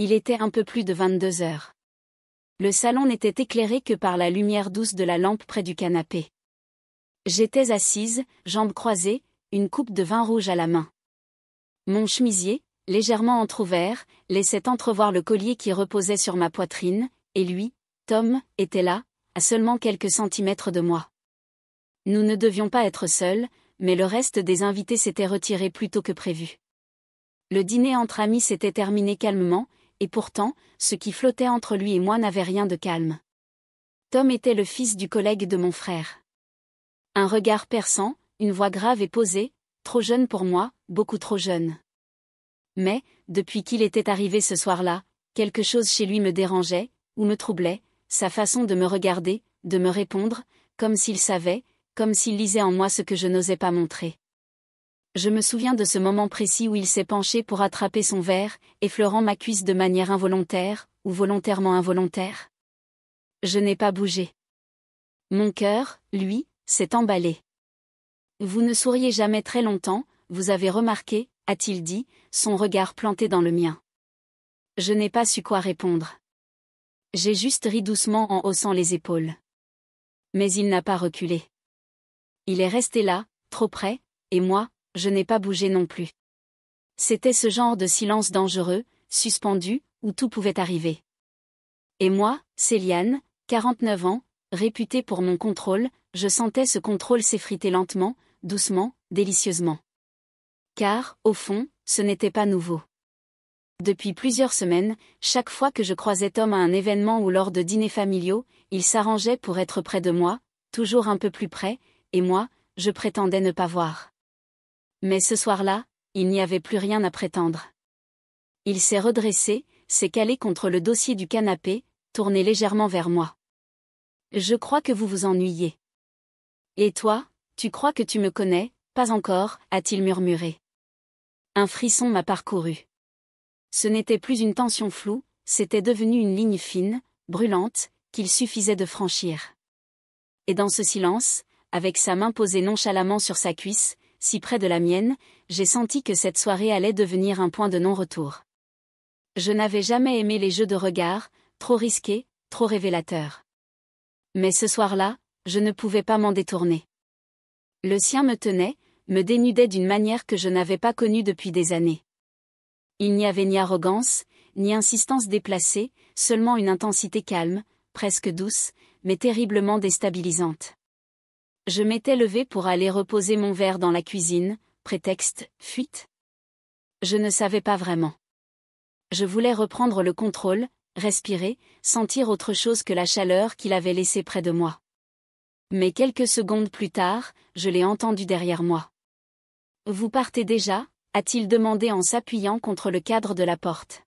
Il était un peu plus de 22 heures. Le salon n'était éclairé que par la lumière douce de la lampe près du canapé. J'étais assise, jambes croisées, une coupe de vin rouge à la main. Mon chemisier, légèrement entrouvert, laissait entrevoir le collier qui reposait sur ma poitrine, et lui, Tom, était là, à seulement quelques centimètres de moi. Nous ne devions pas être seuls, mais le reste des invités s'était retiré plus tôt que prévu. Le dîner entre amis s'était terminé calmement, et pourtant, ce qui flottait entre lui et moi n'avait rien de calme. Tom était le fils du collègue de mon frère. Un regard perçant, une voix grave et posée, trop jeune pour moi, beaucoup trop jeune. Mais, depuis qu'il était arrivé ce soir-là, quelque chose chez lui me dérangeait, ou me troublait, sa façon de me regarder, de me répondre, comme s'il savait, comme s'il lisait en moi ce que je n'osais pas montrer. Je me souviens de ce moment précis où il s'est penché pour attraper son verre, effleurant ma cuisse de manière involontaire, ou volontairement involontaire. Je n'ai pas bougé. Mon cœur, lui, s'est emballé. Vous ne souriez jamais très longtemps, vous avez remarqué, a-t-il dit, son regard planté dans le mien. Je n'ai pas su quoi répondre. J'ai juste ri doucement en haussant les épaules. Mais il n'a pas reculé. Il est resté là, trop près, et moi, je n'ai pas bougé non plus. C'était ce genre de silence dangereux, suspendu, où tout pouvait arriver. Et moi, Céliane, 49 ans, réputée pour mon contrôle, je sentais ce contrôle s'effriter lentement, doucement, délicieusement. Car, au fond, ce n'était pas nouveau. Depuis plusieurs semaines, chaque fois que je croisais Tom à un événement ou lors de dîners familiaux, il s'arrangeait pour être près de moi, toujours un peu plus près, et moi, je prétendais ne pas voir. Mais ce soir-là, il n'y avait plus rien à prétendre. Il s'est redressé, s'est calé contre le dossier du canapé, tourné légèrement vers moi. « Je crois que vous vous ennuyez. »« Et toi, tu crois que tu me connais, pas encore » a-t-il murmuré. Un frisson m'a parcouru. Ce n'était plus une tension floue, c'était devenu une ligne fine, brûlante, qu'il suffisait de franchir. Et dans ce silence, avec sa main posée nonchalamment sur sa cuisse, si près de la mienne, j'ai senti que cette soirée allait devenir un point de non-retour. Je n'avais jamais aimé les jeux de regard, trop risqués, trop révélateurs. Mais ce soir-là, je ne pouvais pas m'en détourner. Le sien me tenait, me dénudait d'une manière que je n'avais pas connue depuis des années. Il n'y avait ni arrogance, ni insistance déplacée, seulement une intensité calme, presque douce, mais terriblement déstabilisante. Je m'étais levée pour aller reposer mon verre dans la cuisine, prétexte, fuite. Je ne savais pas vraiment. Je voulais reprendre le contrôle, respirer, sentir autre chose que la chaleur qu'il avait laissée près de moi. Mais quelques secondes plus tard, je l'ai entendu derrière moi. « Vous partez déjà ?» a-t-il demandé en s'appuyant contre le cadre de la porte.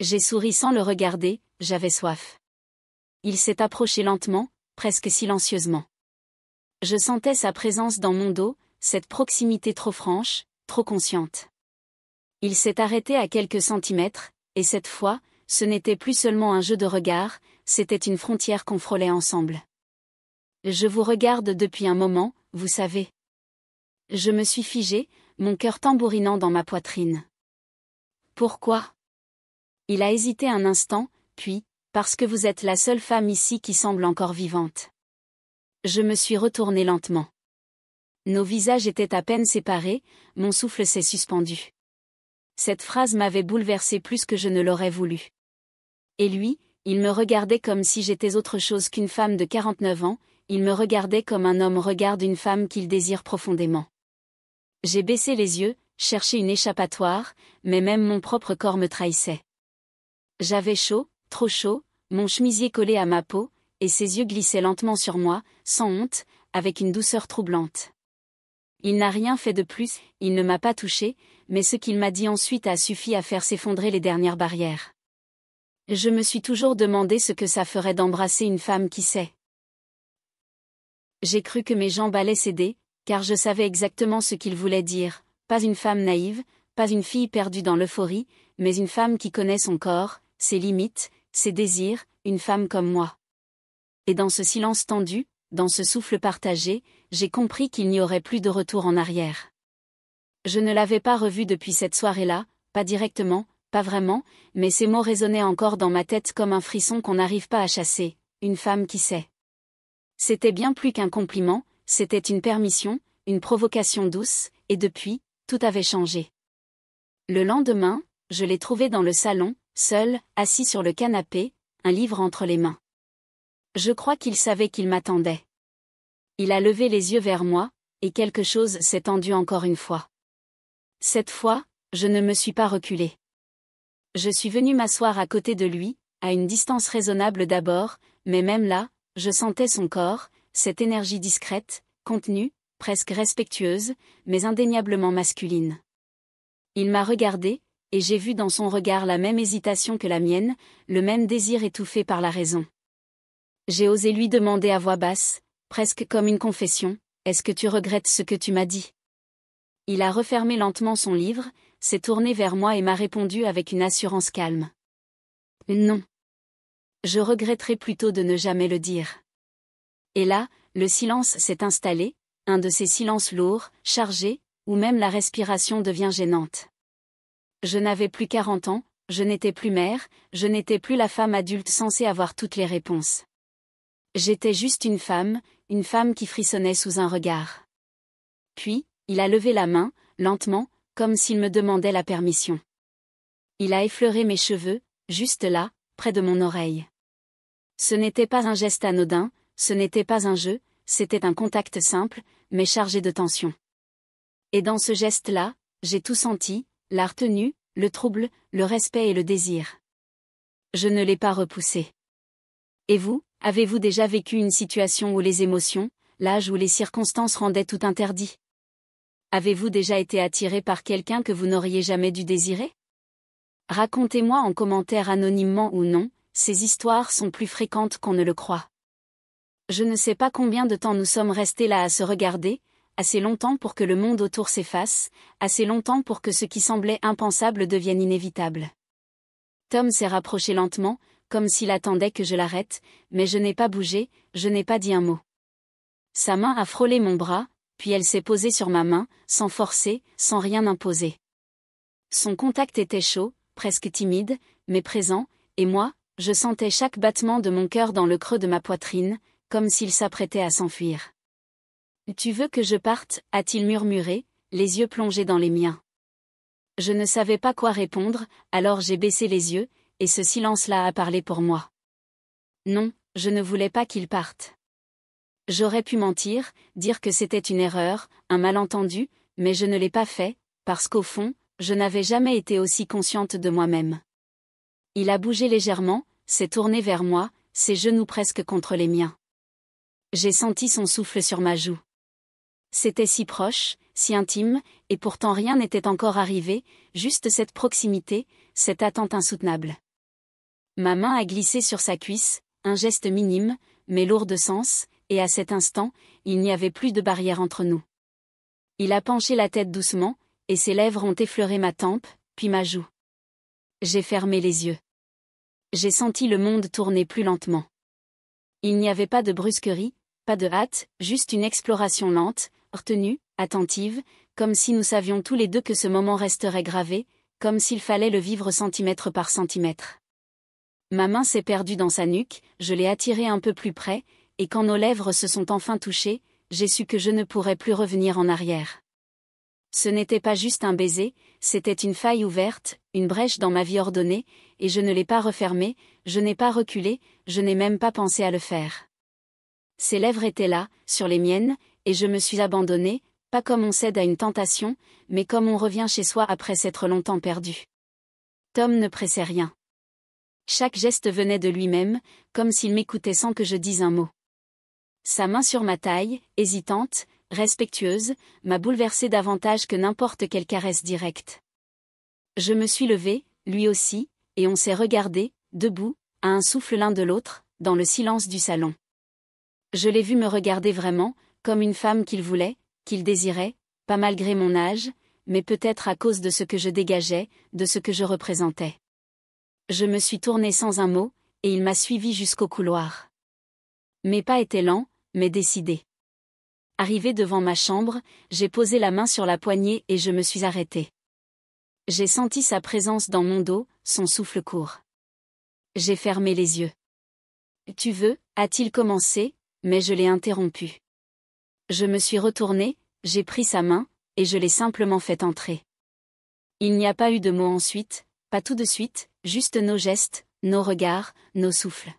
J'ai souri sans le regarder, j'avais soif. Il s'est approché lentement, presque silencieusement. Je sentais sa présence dans mon dos, cette proximité trop franche, trop consciente. Il s'est arrêté à quelques centimètres, et cette fois, ce n'était plus seulement un jeu de regard, c'était une frontière qu'on frôlait ensemble. Je vous regarde depuis un moment, vous savez. Je me suis figée, mon cœur tambourinant dans ma poitrine. Pourquoi ? Il a hésité un instant, puis, parce que vous êtes la seule femme ici qui semble encore vivante. Je me suis retournée lentement. Nos visages étaient à peine séparés, mon souffle s'est suspendu. Cette phrase m'avait bouleversée plus que je ne l'aurais voulu. Et lui, il me regardait comme si j'étais autre chose qu'une femme de 49 ans, il me regardait comme un homme regarde une femme qu'il désire profondément. J'ai baissé les yeux, cherché une échappatoire, mais même mon propre corps me trahissait. J'avais chaud, trop chaud, mon chemisier collé à ma peau, et ses yeux glissaient lentement sur moi, sans honte, avec une douceur troublante. Il n'a rien fait de plus, il ne m'a pas touché, mais ce qu'il m'a dit ensuite a suffi à faire s'effondrer les dernières barrières. Je me suis toujours demandé ce que ça ferait d'embrasser une femme qui sait. J'ai cru que mes jambes allaient céder, car je savais exactement ce qu'il voulait dire, pas une femme naïve, pas une fille perdue dans l'euphorie, mais une femme qui connaît son corps, ses limites, ses désirs, une femme comme moi. Et dans ce silence tendu, dans ce souffle partagé, j'ai compris qu'il n'y aurait plus de retour en arrière. Je ne l'avais pas revu depuis cette soirée-là, pas directement, pas vraiment, mais ces mots résonnaient encore dans ma tête comme un frisson qu'on n'arrive pas à chasser, une femme qui sait. C'était bien plus qu'un compliment, c'était une permission, une provocation douce, et depuis, tout avait changé. Le lendemain, je l'ai trouvé dans le salon, seul, assis sur le canapé, un livre entre les mains. Je crois qu'il savait qu'il m'attendait. Il a levé les yeux vers moi, et quelque chose s'est tendu encore une fois. Cette fois, je ne me suis pas reculée. Je suis venue m'asseoir à côté de lui, à une distance raisonnable d'abord, mais même là, je sentais son corps, cette énergie discrète, contenue, presque respectueuse, mais indéniablement masculine. Il m'a regardée, et j'ai vu dans son regard la même hésitation que la mienne, le même désir étouffé par la raison. J'ai osé lui demander à voix basse, presque comme une confession, « Est-ce que tu regrettes ce que tu m'as dit ?» Il a refermé lentement son livre, s'est tourné vers moi et m'a répondu avec une assurance calme. « Non. Je regretterais plutôt de ne jamais le dire. » Et là, le silence s'est installé, un de ces silences lourds, chargés, où même la respiration devient gênante. Je n'avais plus 40 ans, je n'étais plus mère, je n'étais plus la femme adulte censée avoir toutes les réponses. J'étais juste une femme qui frissonnait sous un regard. Puis, il a levé la main, lentement, comme s'il me demandait la permission. Il a effleuré mes cheveux, juste là, près de mon oreille. Ce n'était pas un geste anodin, ce n'était pas un jeu, c'était un contact simple, mais chargé de tension. Et dans ce geste-là, j'ai tout senti, la retenue, le trouble, le respect et le désir. Je ne l'ai pas repoussé. Et vous, avez-vous déjà vécu une situation où les émotions, l'âge ou les circonstances rendaient tout interdit? Avez-vous déjà été attiré par quelqu'un que vous n'auriez jamais dû désirer? Racontez-moi en commentaire anonymement ou non, ces histoires sont plus fréquentes qu'on ne le croit. Je ne sais pas combien de temps nous sommes restés là à se regarder, assez longtemps pour que le monde autour s'efface, assez longtemps pour que ce qui semblait impensable devienne inévitable. Tom s'est rapproché lentement, comme s'il attendait que je l'arrête, mais je n'ai pas bougé, je n'ai pas dit un mot. Sa main a frôlé mon bras, puis elle s'est posée sur ma main, sans forcer, sans rien imposer. Son contact était chaud, presque timide, mais présent, et moi, je sentais chaque battement de mon cœur dans le creux de ma poitrine, comme s'il s'apprêtait à s'enfuir. « Tu veux que je parte ?» a-t-il murmuré, les yeux plongés dans les miens. Je ne savais pas quoi répondre, alors j'ai baissé les yeux, et ce silence-là a parlé pour moi. Non, je ne voulais pas qu'il parte. J'aurais pu mentir, dire que c'était une erreur, un malentendu, mais je ne l'ai pas fait, parce qu'au fond, je n'avais jamais été aussi consciente de moi-même. Il a bougé légèrement, s'est tourné vers moi, ses genoux presque contre les miens. J'ai senti son souffle sur ma joue. C'était si proche, si intime, et pourtant rien n'était encore arrivé, juste cette proximité, cette attente insoutenable. Ma main a glissé sur sa cuisse, un geste minime, mais lourd de sens, et à cet instant, il n'y avait plus de barrière entre nous. Il a penché la tête doucement, et ses lèvres ont effleuré ma tempe, puis ma joue. J'ai fermé les yeux. J'ai senti le monde tourner plus lentement. Il n'y avait pas de brusquerie, pas de hâte, juste une exploration lente, retenue, attentive, comme si nous savions tous les deux que ce moment resterait gravé, comme s'il fallait le vivre centimètre par centimètre. Ma main s'est perdue dans sa nuque, je l'ai attirée un peu plus près, et quand nos lèvres se sont enfin touchées, j'ai su que je ne pourrais plus revenir en arrière. Ce n'était pas juste un baiser, c'était une faille ouverte, une brèche dans ma vie ordonnée, et je ne l'ai pas refermée, je n'ai pas reculé, je n'ai même pas pensé à le faire. Ses lèvres étaient là, sur les miennes, et je me suis abandonnée, pas comme on cède à une tentation, mais comme on revient chez soi après s'être longtemps perdu. Tom ne pressait rien. Chaque geste venait de lui-même, comme s'il m'écoutait sans que je dise un mot. Sa main sur ma taille, hésitante, respectueuse, m'a bouleversée davantage que n'importe quelle caresse directe. Je me suis levée, lui aussi, et on s'est regardés, debout, à un souffle l'un de l'autre, dans le silence du salon. Je l'ai vu me regarder vraiment, comme une femme qu'il voulait, qu'il désirait, pas malgré mon âge, mais peut-être à cause de ce que je dégageais, de ce que je représentais. Je me suis tournée sans un mot, et il m'a suivi jusqu'au couloir. Mes pas étaient lents, mais décidés. Arrivé devant ma chambre, j'ai posé la main sur la poignée et je me suis arrêtée. J'ai senti sa présence dans mon dos, son souffle court. J'ai fermé les yeux. Tu veux, a-t-il commencé, mais je l'ai interrompu. Je me suis retournée, j'ai pris sa main, et je l'ai simplement fait entrer. Il n'y a pas eu de mots ensuite, pas tout de suite, juste nos gestes, nos regards, nos souffles.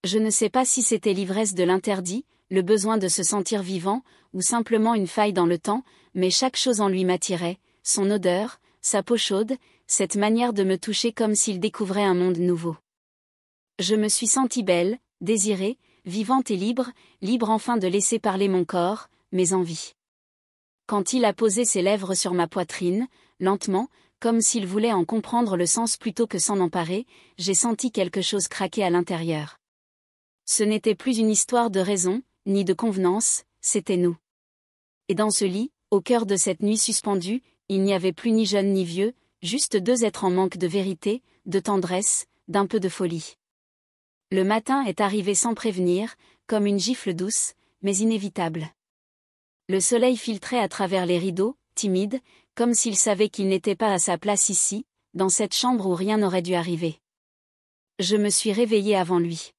Je ne sais pas si c'était l'ivresse de l'interdit, le besoin de se sentir vivant, ou simplement une faille dans le temps, mais chaque chose en lui m'attirait, son odeur, sa peau chaude, cette manière de me toucher comme s'il découvrait un monde nouveau. Je me suis sentie belle, désirée, vivante et libre, libre enfin de laisser parler mon corps, mes envies. Quand il a posé ses lèvres sur ma poitrine, lentement, comme s'il voulait en comprendre le sens plutôt que s'en emparer, j'ai senti quelque chose craquer à l'intérieur. Ce n'était plus une histoire de raison, ni de convenance, c'était nous. Et dans ce lit, au cœur de cette nuit suspendue, il n'y avait plus ni jeune ni vieux, juste deux êtres en manque de vérité, de tendresse, d'un peu de folie. Le matin est arrivé sans prévenir, comme une gifle douce, mais inévitable. Le soleil filtrait à travers les rideaux, timide, comme s'il savait qu'il n'était pas à sa place ici, dans cette chambre où rien n'aurait dû arriver. Je me suis réveillée avant lui.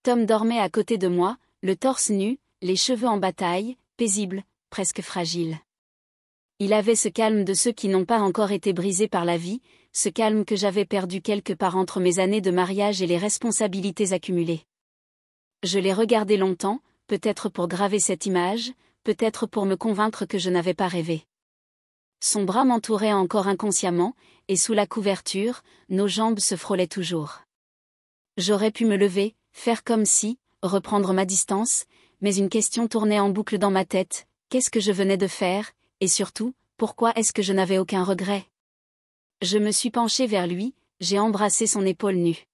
Tom dormait à côté de moi, le torse nu, les cheveux en bataille, paisible, presque fragile. Il avait ce calme de ceux qui n'ont pas encore été brisés par la vie, ce calme que j'avais perdu quelque part entre mes années de mariage et les responsabilités accumulées. Je l'ai regardé longtemps, peut-être pour graver cette image, peut-être pour me convaincre que je n'avais pas rêvé. Son bras m'entourait encore inconsciemment, et sous la couverture, nos jambes se frôlaient toujours. J'aurais pu me lever, faire comme si, reprendre ma distance, mais une question tournait en boucle dans ma tête, qu'est-ce que je venais de faire, et surtout, pourquoi est-ce que je n'avais aucun regret? Je me suis penchée vers lui, j'ai embrassé son épaule nue.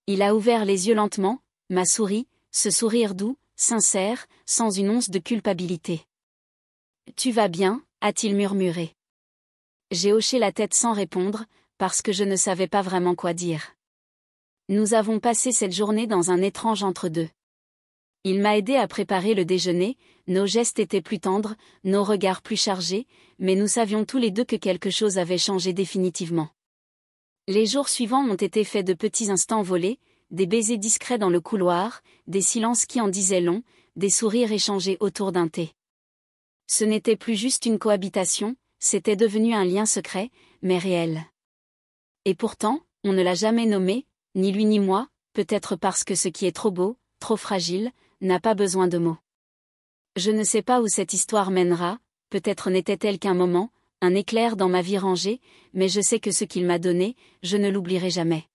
Il a ouvert les yeux lentement, m'a souri, ce sourire doux, sincère, sans une once de culpabilité. « Tu vas bien ?» a-t-il murmuré. J'ai hoché la tête sans répondre, parce que je ne savais pas vraiment quoi dire. Nous avons passé cette journée dans un étrange entre-deux. Il m'a aidé à préparer le déjeuner, nos gestes étaient plus tendres, nos regards plus chargés, mais nous savions tous les deux que quelque chose avait changé définitivement. Les jours suivants ont été faits de petits instants volés, des baisers discrets dans le couloir, des silences qui en disaient long, des sourires échangés autour d'un thé. Ce n'était plus juste une cohabitation, c'était devenu un lien secret, mais réel. Et pourtant, on ne l'a jamais nommé, ni lui ni moi, peut-être parce que ce qui est trop beau, trop fragile, n'a pas besoin de mots. Je ne sais pas où cette histoire mènera, peut-être n'était-elle qu'un moment, un éclair dans ma vie rangée, mais je sais que ce qu'il m'a donné, je ne l'oublierai jamais.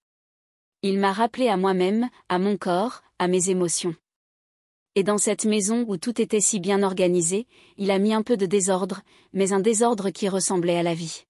Il m'a rappelé à moi-même, à mon corps, à mes émotions. Et dans cette maison où tout était si bien organisé, il a mis un peu de désordre, mais un désordre qui ressemblait à la vie.